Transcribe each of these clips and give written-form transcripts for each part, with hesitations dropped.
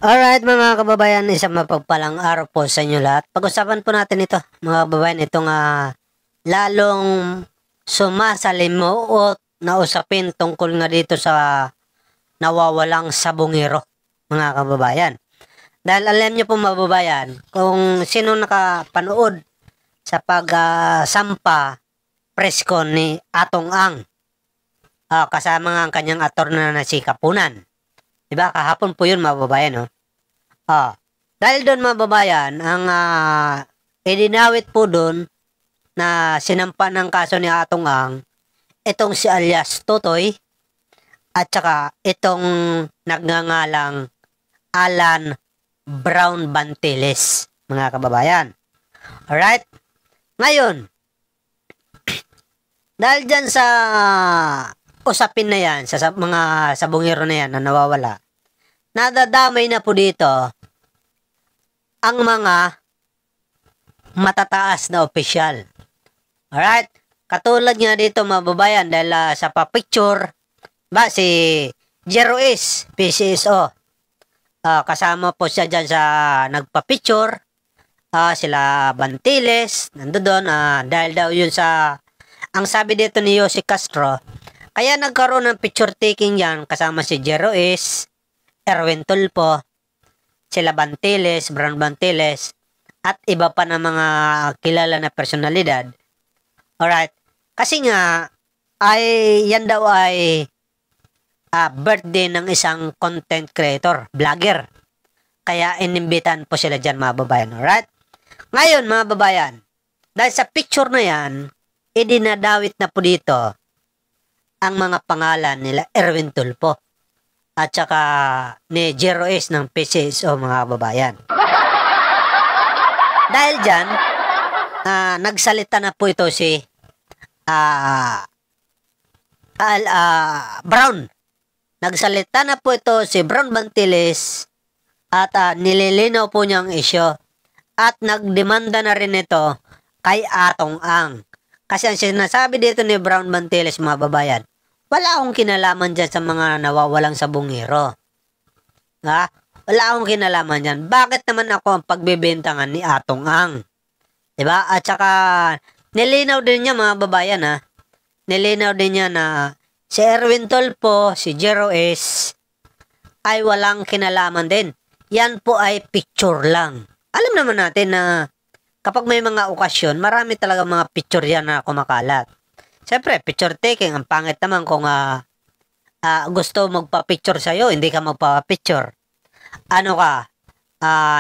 Alright mga kababayan, isang mapagpalang araw po sa inyo lahat. Pag-usapan po natin ito mga kababayan, itong lalong sumasalimuot na usapin tungkol nga dito sa nawawalang sabongero mga kababayan. Dahil alam niyo po mga kababayan, kung sino nakapanood sa pagsampa presko ni Atong Ang, kasama nga ang kanyang attorney na si Kapunan. Diba? Kahapon po yun mga babayan, no? Dahil doon mga babayan, ang idinawit po doon na sinampa ng kaso ni Atong Ang, itong si alias Totoy, at saka itong nagngangalang Alan Brown Bantiles, mga kababayan. Alright? Ngayon, dahil dyan sa usapin na yan, sa mga sabongero na yan na nawawala, nadadamay na po dito ang mga matataas na opisyal. Alright? Katulad nga dito mga babayan, dahil sa pa-picture, si Jeroes, PCSO, kasama po siya dyan sa nagpa-picture, sila Bantiles, nandoon, dahil daw yun sa, ang sabi dito ni Jose Castro, kaya nagkaroon ng picture taking yan kasama si Jeroes, Erwin Tulfo, sila Bantiles, Brown Bantiles, at iba pa na mga kilala na personalidad. Alright. Kasi nga, yan daw ay birthday ng isang content creator, vlogger. Kaya inimbitan po sila dyan mga babayan. Alright? Ngayon mga babayan, dahil sa picture na yan, idinadawit na po dito ang mga pangalan nila Erwin Tulfo at saka ni Jeroes ng PCSO mga babayan. Dahil dyan, nagsalita na po ito si Brown. Nagsalita na po ito si Brown Bantiles at nililinaw po niyang isyo at nagdemanda na rin ito kay Atong Ang. Kasi ang sinasabi dito ni Brown Bantiles mga babayan, wala akong kinalaman dyan sa mga nawawalang sabongero. Wala akong kinalaman dyan. Bakit naman ako ang pagbibintangan ni Atong Ang? Diba? At saka, nilinaw din niya mga babayan Nilinaw din niya na si Erwin Tulfo, si Jeroes, ay walang kinalaman din. Yan po ay picture lang. Alam naman natin na kapag may mga okasyon, marami talaga mga picture yan na kumakalat. Siyempre, picture taking, ang pangit naman kung gusto magpa-picture sa'yo, hindi ka magpa-picture. Ano ka?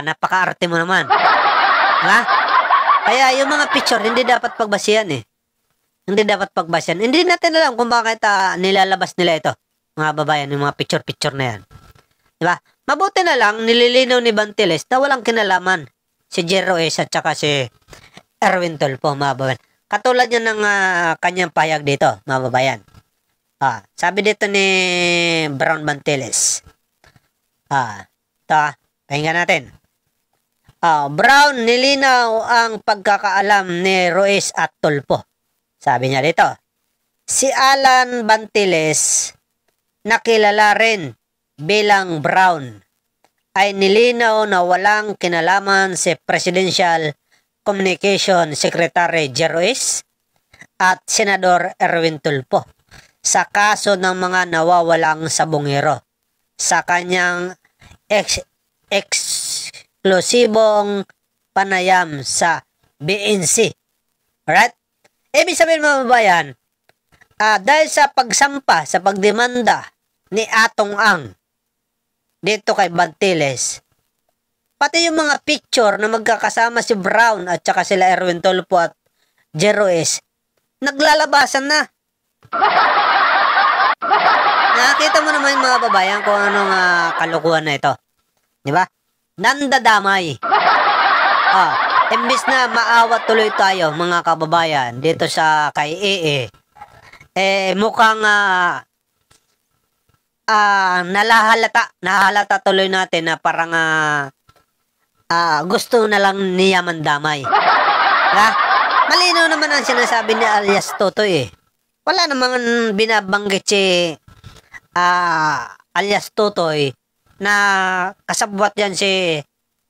Napaka-arte mo naman. Kaya yung mga picture, hindi dapat pagbasihan Hindi dapat pagbasihan. Hindi natin alam kung bakit nilalabas nila ito. Mga babayan, yung mga picture-picture na yan. Diba? Mabuti na lang, nililinaw ni Bantiles na walang kinalaman si Jeroes at saka si Erwin Tulfo, mga babayan. Katulad yan ng kanyang pahayag dito, mga babayan. Sabi dito ni Brown Bantiles. Pakinggan natin. Brown, nilinaw ang pagkakaalam ni Roes at Tulfo. Sabi niya dito, si Alan Bantiles, nakilala rin bilang Brown, ay nilinaw na walang kinalaman si Presidential Communication Secretary Jeroes at Senador Erwin Tulfo sa kaso ng mga nawawalang sabongero sa kanyang eksklusibong panayam sa BNC. Alright? Ibig sabihin mga babayan, dahil sa pagsampa, sa pagdemanda ni Atong Ang dito kay Bantiles, pati yung mga picture na magkakasama si Brown at saka sila Erwin Tulfo at Jeroes, naglalabasan na. Nakita mo naman yung mga babayan kung anong kalukuhan na ito. Diba? Nandadamay. Imbis na maawat tuloy tayo mga kababayan dito sa kay EE, mukhang nahalata tuloy natin na parang gusto na lang niya mandamay. Malinaw naman ang sinasabi ni alias Totoy Wala namang binabanggit si alias Totoy na kasabwat yan si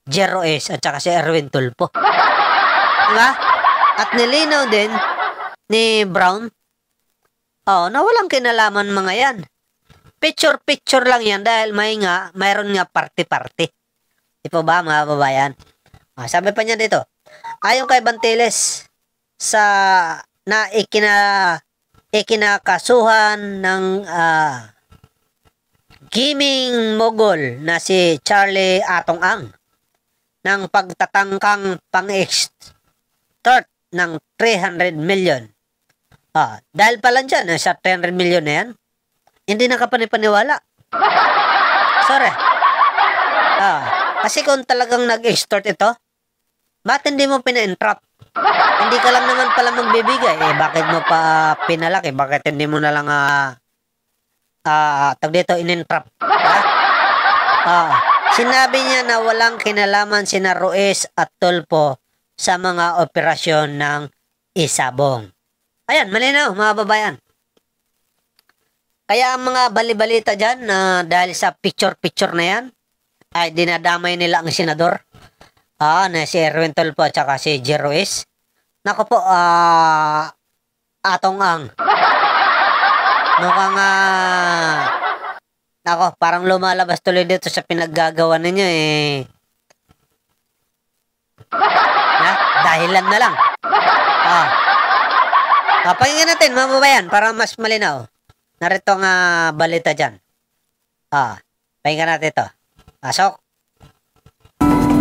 Jero S at saka si Erwin Tulfo. Diba? At nilinaw din ni Brown, na walang kinalaman mga yan. Picture-picture lang yan dahil mayroon nga party-party. Di po ba mga babayan? Sabi pa niya dito, ayon kay Bantiles na ikinakasuhan ng gaming mogul na si Charlie Atong Ang ng pagtatangkang pang-extort ng 300 million. Dahil pala dyan, sa 300 million na yan, hindi nakapanipaniwala. Sorry. Kasi kung talagang nag-extort ito, bakit hindi mo pina-entrap? Hindi ka lang naman pala magbibigay. Bakit mo pa pinalaki? Bakit hindi mo na lang tag dito in-entrap? Sinabi niya na walang kinalaman sina Ruiz at Tulfo sa mga operasyon ng Isabong. Ayan, malinaw mga babayan. Kaya ang mga balibalita dyan dahil sa picture-picture na yan, ay dinadamay nila ang senador. Na si Erwin Tulfo at saka si Jero S. Naku po, Atong Ang. Mukhang nako, parang lumalabas tuloy dito sa pinaggagawa ninyo dahilan na lang. Pakinggan natin mga babayan para mas malinaw. Narito ang balita dyan. Pakinggan natin ito. Pasok.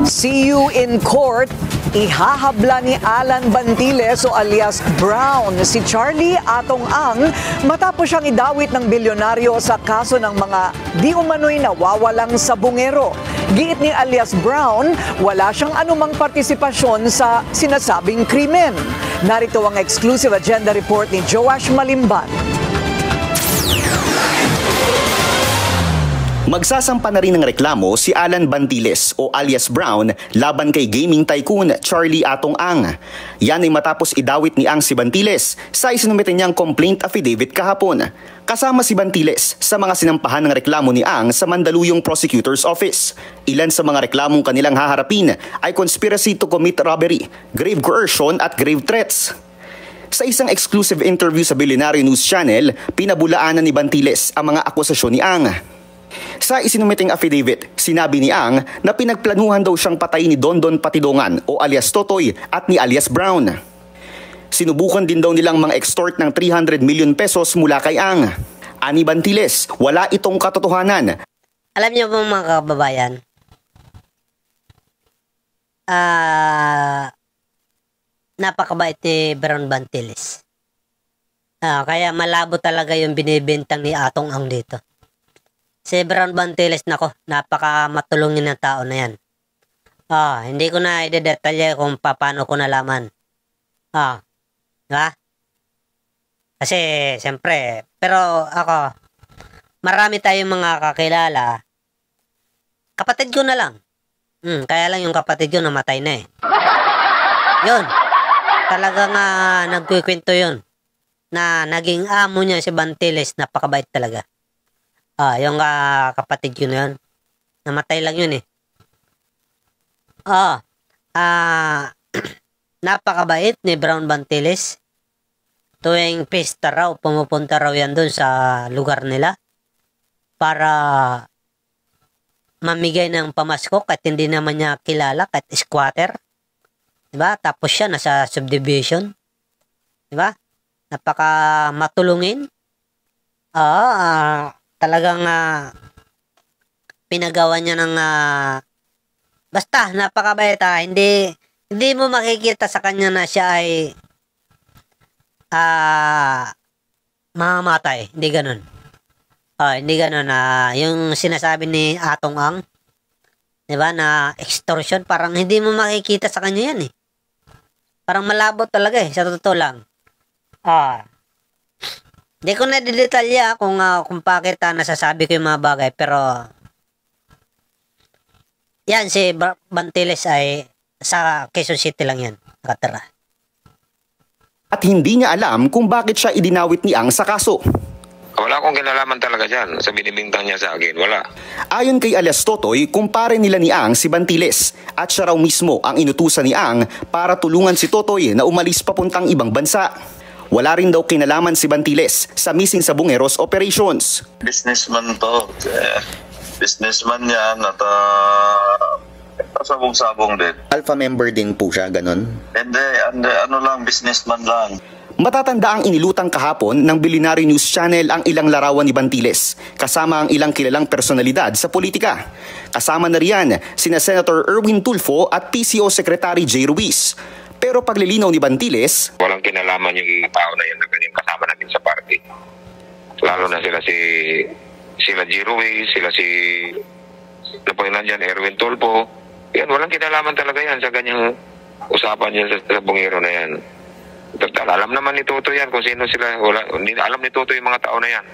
See you in court. Ihahabla ni Alan Bantiles o alias Brown si Charlie Atong Ang matapos siyang idawit ng bilyonaryo sa kaso ng mga di umano'y nawawalang sabungero. Giit ni alias Brown, wala siyang anumang partisipasyon sa sinasabing krimen. Narito ang exclusive agenda report ni Joash Malimban. Magsasampa na rin ng reklamo si Alan Bantiles o alias Brown laban kay gaming tycoon Charlie Atong Ang. Yan ay matapos idawit ni Ang si Bantiles sa isinumite niyang complaint affidavit kahapon. Kasama si Bantiles sa mga sinampahan ng reklamo ni Ang sa Mandaluyong Prosecutor's Office. Ilan sa mga reklamong kanilang haharapin ay conspiracy to commit robbery, grave coercion at grave threats. Sa isang exclusive interview sa Billionaire News Channel, pinabulaanan ni Bantiles ang mga akusasyon ni Ang. Sa isinumiting affidavit, sinabi ni Ang na pinagplanuhan daw siyang patayin ni Dondon Patidongan o alias Totoy at ni alias Brown. Sinubukan din daw nilang mga extort ng 300 million pesos mula kay Ang. Ani Bantiles, wala itong katotohanan. Alam niyo po mga kababayan, napakabait ni Brown Bantiles. Kaya malabo talaga yung binibintang ni Atong Ang dito. Si Brown Bantiles, nako, napaka matulungin ng tao na yan. Hindi ko na i-detalye kung paano ko nalaman. Diba? Kasi, siyempre, pero ako, marami tayong mga kakilala. Kapatid ko na lang. Kaya lang yung kapatid ko namatay na Yun. Talagang nagkukwento yun. Na naging amo niya si Bantiles, napakabait talaga. Yung kapatid ko na yun. Namatay lang yun napakabait ni Brown Bantiles. Tuwing pista raw, pumupunta raw yan dun sa lugar nila para mamigay ng pamasko kahit hindi naman niya kilala, kahit squatter. Diba? Tapos siya nasa subdivision. Diba? Napaka matulungin. Talagang pinagawa niya ng basta napakabait. Hindi mo makikita sa kanya na siya ay mamamatay. Hindi ganun. Hindi ganun. Yung sinasabi ni Atong Ang, diba, na extortion, parang hindi mo makikita sa kanya yan Parang malabo talaga sa totoo lang. Hindi ko na didetalya kung bakit nasasabi ko yung mga bagay, pero yan, si Bantiles ay sa Quezon City lang yan nakatira. At hindi niya alam kung bakit siya idinawit ni Ang sa kaso. Wala akong kinalaman talaga dyan sa binibintang niya sa akin. Wala. Ayon kay alias Totoy, kumpare nila ni Ang si Bantiles at siya raw mismo ang inutusan ni Ang para tulungan si Totoy na umalis papuntang ibang bansa. Wala rin daw kinalaman si Bantiles sa missing Sabongeros operations. Businessman to. Businessman yan at sabong-sabong din. Alpha member din po siya, ganon? Hindi, ano lang, businessman lang. Matatanda ang inilutang kahapon ng Billionaire News Channel ang ilang larawan ni Bantiles, kasama ang ilang kilalang personalidad sa politika. Kasama na riyan sina Senator Erwin Tulfo at PCO Secretary Jay Ruiz. Pero paglilinaw ni Bantiles, walang kinalaman yung tao na yun na ganyan kasama namin sa party. Lalo na sila Jay Ruiz, sila Erwin Tulfo. Yan, walang kinalaman talaga yan sa ganyang usapan yan sa bungero na yan. Alam naman ni Toto yan kung sino sila. Hindi alam ni Toto yung mga tao na yan.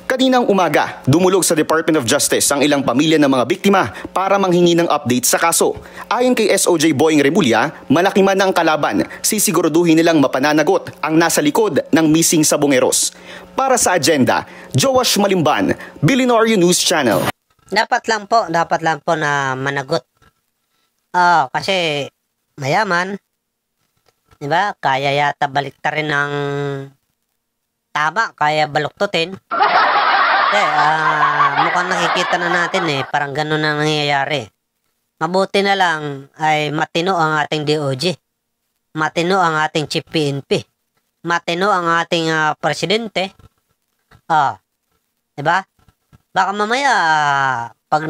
Kaninang umaga, dumulog sa Department of Justice ang ilang pamilya ng mga biktima para manghingi ng update sa kaso. Ayon kay SOJ Boying Remulla, malaki man ang kalaban, sisiguraduhin nilang mapananagot ang nasa likod ng missing Sabongeros. Para sa agenda, Joash Malimban, Billionaire News Channel. Dapat lang po na managot. Kasi mayaman, di ba? Kaya yata baliktarin ng tama, kaya baluktutin. Mukhang nakikita na natin parang ganun na nangyayari. Mabuti na lang ay matino ang ating DOJ. Matino ang ating Chief PNP. Matino ang ating presidente. Di ba? Baka mamaya pag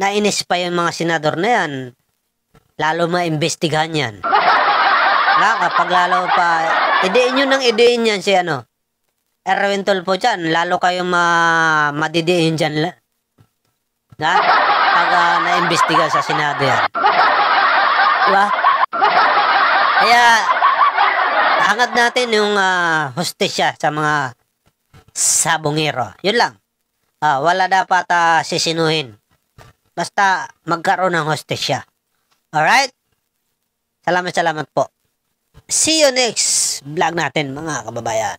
nainis pa yung mga senador na yan, lalo maimbestigahan yan. Kapag lalo pa, idein nyo ng idein yan si Erwin Tulfo dyan, lalo kayong madidiin dyan. Pag naimbestiga sa Senado yan. Diba? Kaya, hangad natin yung hustisya sa mga sabongero. Yun lang. Wala dapat sisinuhin. Basta magkaroon ng hustisya. Alright? Salamat po. See you next vlog natin mga kababayan.